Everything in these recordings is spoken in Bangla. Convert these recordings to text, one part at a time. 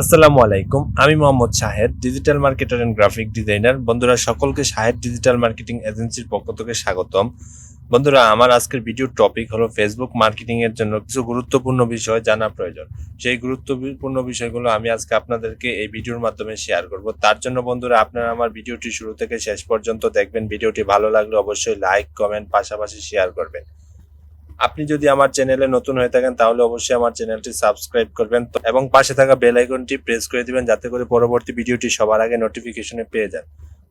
আসসালামু আলাইকুম। আমি Mohammad Shahed, digital marketer and graphic designer. বন্ধুরা সকলকে শাহেদ ডিজিটাল মার্কেটিং এজেন্সির পক্ষ থেকে স্বাগতম। বন্ধুরা, আমার আজকের ভিডিওর টপিক হলো ফেসবুক মার্কেটিং এর জন্য কিছু গুরুত্বপূর্ণ বিষয় জানা প্রয়োজন। সেই গুরুত্বপূর্ণ বিষয়গুলো আমি আজকে আপনাদেরকে এই ভিডিওর মাধ্যমে শেয়ার করব। তার জন্য বন্ধুরা, আপনারা আমার ভিডিওটি শুরু থেকে শেষ পর্যন্ত দেখবেন। ভিডিওটি ভালো লাগলে অবশ্যই লাইক, কমেন্ট পাশাপাশি শেয়ার করবেন। আপনি যদি আমার চ্যানেলে নতুন হয়ে থাকেন তাহলে অবশ্যই আমার চ্যানেলটি সাবস্ক্রাইব করবেন এবং পাশে থাকা বেল আইকনটি প্রেস করে দিবেন যাতে করে পরবর্তী ভিডিওটি সবার আগে নোটিফিকেশনে পেয়ে যান।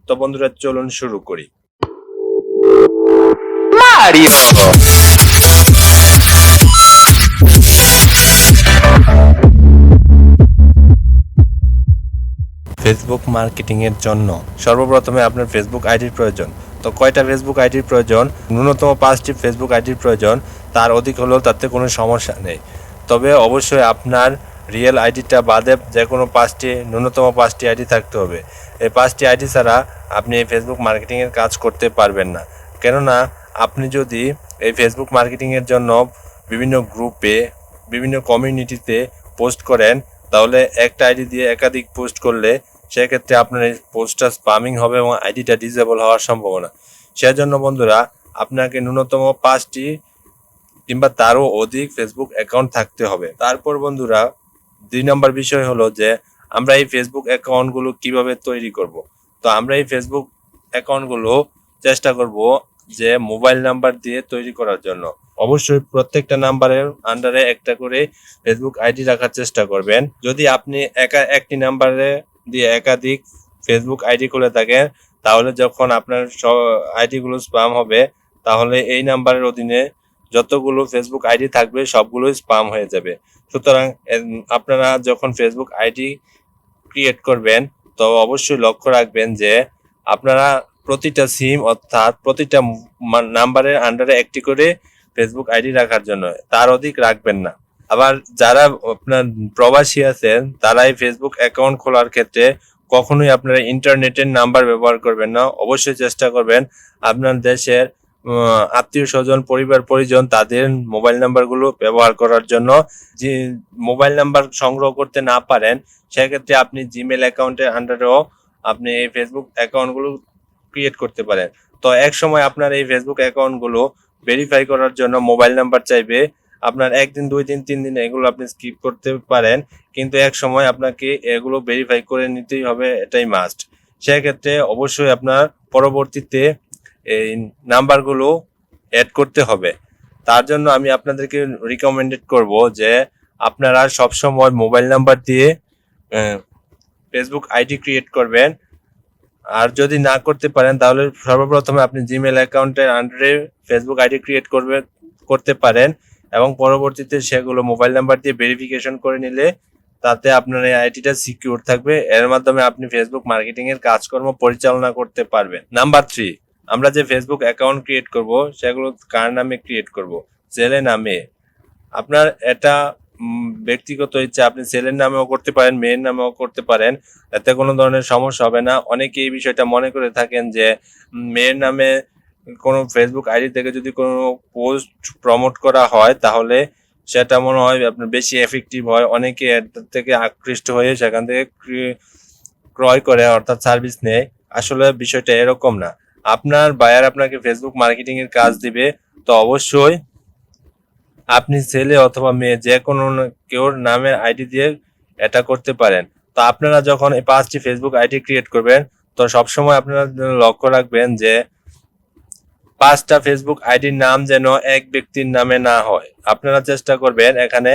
তো বন্ধুরা, চলুন শুরু করি। ফেসবুক মার্কেটিং এর জন্য সর্বপ্রথমে আপনার ফেসবুক আইডির প্রয়োজন। তো কয়টা ফেসবুক আইডির প্রয়োজন? ন্যূনতম 5টি ফেসবুক আইডির প্রয়োজন। তার অধিক হলেও তাতে কোনো সমস্যা নেই। তবে অবশ্যই আপনার রিয়েল আইডিটা বাদে যে কোনো ন্যূনতম 5টি আইডি থাকতে হবে। এই 5টি আইডি ছাড়া আপনি এই ফেসবুক মার্কেটিংয়ের কাজ করতে পারবেন না। কেননা আপনি যদি এই ফেসবুক মার্কেটিংয়ের জন্য বিভিন্ন গ্রুপে, বিভিন্ন কমিউনিটিতে পোস্ট করেন, তাহলে একটা আইডি দিয়ে একাধিক পোস্ট করলে সেক্ষেত্রে আপনার এই পোস্টটা স্পামিং হবে এবং আইডিটা ডিসেবল হওয়ার সম্ভাবনা। সেজন্য বন্ধুরা, আপনাকে ন্যূনতম 5টি কিংবা তারও অধিক ফেসবুক অ্যাকাউন্ট থাকতে হবে। তারপর বন্ধুরা, 2 নম্বর বিষয় হলো যে আমরা এই ফেসবুক অ্যাকাউন্টগুলো কিভাবে তৈরি করব। তো আমরা এই ফেসবুক অ্যাকাউন্টগুলো চেষ্টা করব যে মোবাইল নাম্বার দিয়ে তৈরি করার জন্য। অবশ্যই প্রত্যেকটা নাম্বারের আন্ডারে একটা করে ফেসবুক আইডি রাখার চেষ্টা করবেন। যদি আপনি একটি নাম্বারে দিয়ে একাধিক ফেসবুক আইডি খুলে থাকেন, তাহলে যখন আপনার আইডিগুলো স্প্যাম হবে, তাহলে এই নাম্বারের অধীনে যতগুলো ফেসবুক আইডি থাকবে সবগুলোই স্প্যাম হয়ে যাবে। সুতরাং আপনারা যখন ফেসবুক আইডি ক্রিয়েট করবেন, তো অবশ্যই লক্ষ্য রাখবেন যে আপনারা প্রতিটা সিম অর্থাৎ প্রতিটা নাম্বারের আন্ডারে একটি করে ফেসবুক আইডি রাখার জন্য, তার অধিক রাখবেন না। আবার যারা আপনার প্রবাসী আছেন, তারা এই ফেসবুক অ্যাকাউন্ট খোলার ক্ষেত্রে কখনোই আপনারা ইন্টারনেটের নাম্বার ব্যবহার করবেন না। অবশ্যই চেষ্টা করবেন আপনার দেশের আত্মীয় স্বজন, পরিবার পরিজন তাদের মোবাইল নাম্বারগুলো ব্যবহার করার জন্য। যে মোবাইল নাম্বার সংগ্রহ করতে না পারেন, সেক্ষেত্রে আপনি জিমেল অ্যাকাউন্টের আন্ডারেও আপনি এই ফেসবুক অ্যাকাউন্টগুলো ক্রিয়েট করতে পারেন। তো এক সময় আপনার এই ফেসবুক অ্যাকাউন্টগুলো ভেরিফাই করার জন্য মোবাইল নাম্বার চাইবে। আপনার 1 দিন, 2 দিন, 3 দিন এগুলো আপনি স্কিপ করতে পারেন, কিন্তু এক সময় আপনাকে এগুলো ভেরিফাই করে নিতেই হবে, এটাই মাস্ট। সেক্ষেত্রে অবশ্যই আপনার পরবর্তীতে এই নাম্বারগুলো অ্যাড করতে হবে। তার জন্য আমি আপনাদেরকে রিকমেন্ডেড করব যে আপনারা সবসময় মোবাইল নাম্বার দিয়ে ফেসবুক আইডি ক্রিয়েট করবেন। আর যদি না করতে পারেন, তাহলে সর্বপ্রথমে আপনি জিমেল অ্যাকাউন্টের আন্ডারে ফেসবুক আইডি ক্রিয়েট করতে পারেন এবং পরবর্তীতে সেগুলো মোবাইল নাম্বার দিয়ে ভেরিফিকেশন করে নিলে তাতে আপনার এই আইডিটা সিকিউর থাকবে। এর মাধ্যমে আপনি ফেসবুক মার্কেটিং এর কাজকর্ম পরিচালনা করতে পারবেন। নাম্বার 3, আমরা যে ফেসবুক অ্যাকাউন্ট ক্রিয়েট করব সেগুলো কার নামে ক্রিয়েট করব? ছেলে নামে। আপনার এটা ব্যক্তিগত ইচ্ছা, আপনি ছেলের নামেও করতে পারেন, মেয়ের নামেও করতে পারেন, এতে কোনো ধরনের সমস্যা হবে না। অনেকে এই বিষয়টা মনে করে থাকেন যে মেয়ের নামে কোনো ফেসবুক আইডি থেকে যদি কোনো পোস্ট প্রমোট করা হয়, তাহলে সেটা মনে হয় আপনার বেশি এফেক্টিভ হয়। অনেকে এর থেকে আকৃষ্ট হয়ে সেখান থেকে ক্রয় করে, অর্থাৎ সার্ভিস নেয়। আসলে বিষয়টা এরকম না। আপনার বায়ার আপনাকে ফেসবুক মার্কেটিং এর কাজ দিবে, তো অবশ্যই আপনি ছেলে অথবা মেয়ে যে কোনো কেউর নামের আইডি দিয়ে এটা করতে পারেন। তো আপনারা যখন এই 5টি ফেসবুক আইডি ক্রিয়েট করবেন, তো সবসময় আপনারা লক্ষ্য রাখবেন যে 5টা ফেসবুক আইডির নাম যেন এক ব্যক্তির নামে না হয়। আপনারা চেষ্টা করবেন এখানে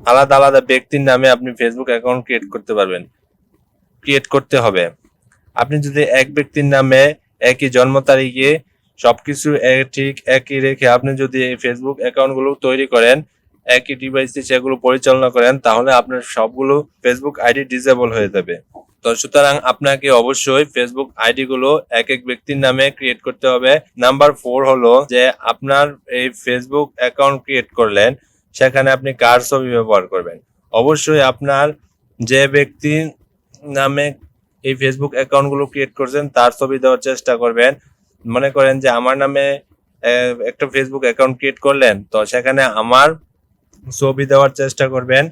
আলাদা আলাদা ব্যক্তির নামে আপনি ফেসবুক অ্যাকাউন্ট ক্রিয়েট করতে হবে। আপনি যদি এক ব্যক্তির নামে একই জন্ম তারিখে সবকিছু ঠিক একই রেখে আপনি যদি এই ফেসবুক অ্যাকাউন্টগুলো তৈরি করেন, একই ডিভাইসে সেগুলো পরিচালনা করেন, তাহলে আপনার সবগুলো ফেসবুক আইডি ডিসেবল হয়ে যাবে। তো সুতরাং আপনাকে অবশ্যই ফেসবুক আইডি গুলো এক এক ব্যক্তির নামে ক্রিয়েট করতে হবে। নাম্বার 4 হলো যে আপনার এই ফেসবুক অ্যাকাউন্ট ক্রিয়েট করলেন, সেখানে আপনি কার ছবি ব্যবহার করবেন? অবশ্যই আপনার যে ব্যক্তির নামে এই ফেসবুক অ্যাকাউন্টগুলো ক্রিয়েট করছেন তার ছবি দেওয়ার চেষ্টা করবেন। মনে করেন যে আমার নামে একটা ফেসবুক অ্যাকাউন্ট ক্রিয়েট করলেন, তো সেখানে আমার ছবি দেওয়ার চেষ্টা করবেন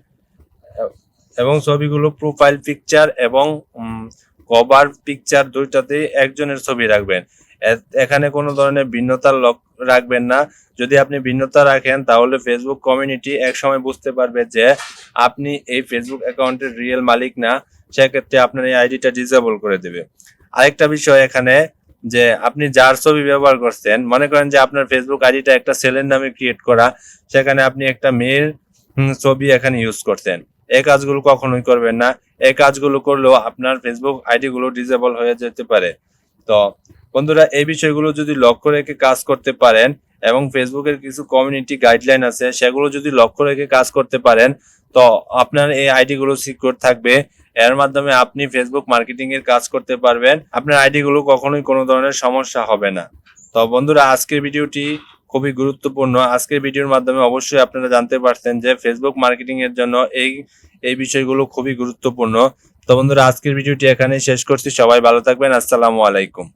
এবং ছবিগুলো প্রোফাইল পিকচার এবং কভার পিকচার দুইটাতেই একজনের ছবি রাখবেন। এখানে কোনো ধরনের ভিন্নতার রাখবেন না। যদি আপনি ভিন্নতা রাখেন তাহলে ফেসবুক কমিউনিটি একসময় বুঝতে পারবে যে আপনি এই ফেসবুক অ্যাকাউন্টের রিয়েল মালিক না, সেক্ষেত্রে আপনার এই আইডিটা ডিসেবল করে দেবে। আরেকটা বিষয় এখানে, যে আপনি যার ছবি ব্যবহার করছেন, মনে করেন যে আপনার ফেসবুক আইডিটা একটা ছেলের নামে ক্রিয়েট করা, সেখানে আপনি একটা মেয়ের ছবি এখানে ইউজ করছেন, এই কাজগুলো কখনোই করবেন না। এই কাজগুলো করলেও আপনার ফেসবুক আইডি গুলো ডিসেবল হয়ে যেতে পারে। তো বন্ধুরা, এই বিষয়গুলো যদি লক্ষ্য রেখে কাজ করতে পারেন এবং ফেসবুকের কিছু কমিউনিটি গাইডলাইন আছে সেগুলো যদি লক্ষ্য রেখে কাজ করতে পারেন, তো আপনার এই আইডি গুলো সিকিউর থাকবে। এর মাধ্যমে আপনি ফেসবুক মার্কেটিং এর কাজ করতে পারবেন, আপনার আইডি গুলো কখনোই কোনো ধরনের সমস্যা হবে না। তো বন্ধুরা, আজকের ভিডিওটি খুবই গুরুত্বপূর্ণ। আজকের ভিডিওর মাধ্যমে অবশ্যই আপনারা জানতে পারছেন যে ফেসবুক মার্কেটিং এর জন্য এই বিষয়গুলো খুবই গুরুত্বপূর্ণ। তো বন্ধুরা, আজকের ভিডিওটি এখানেই শেষ করছি। সবাই ভালো থাকবেন। আসসালামু আলাইকুম।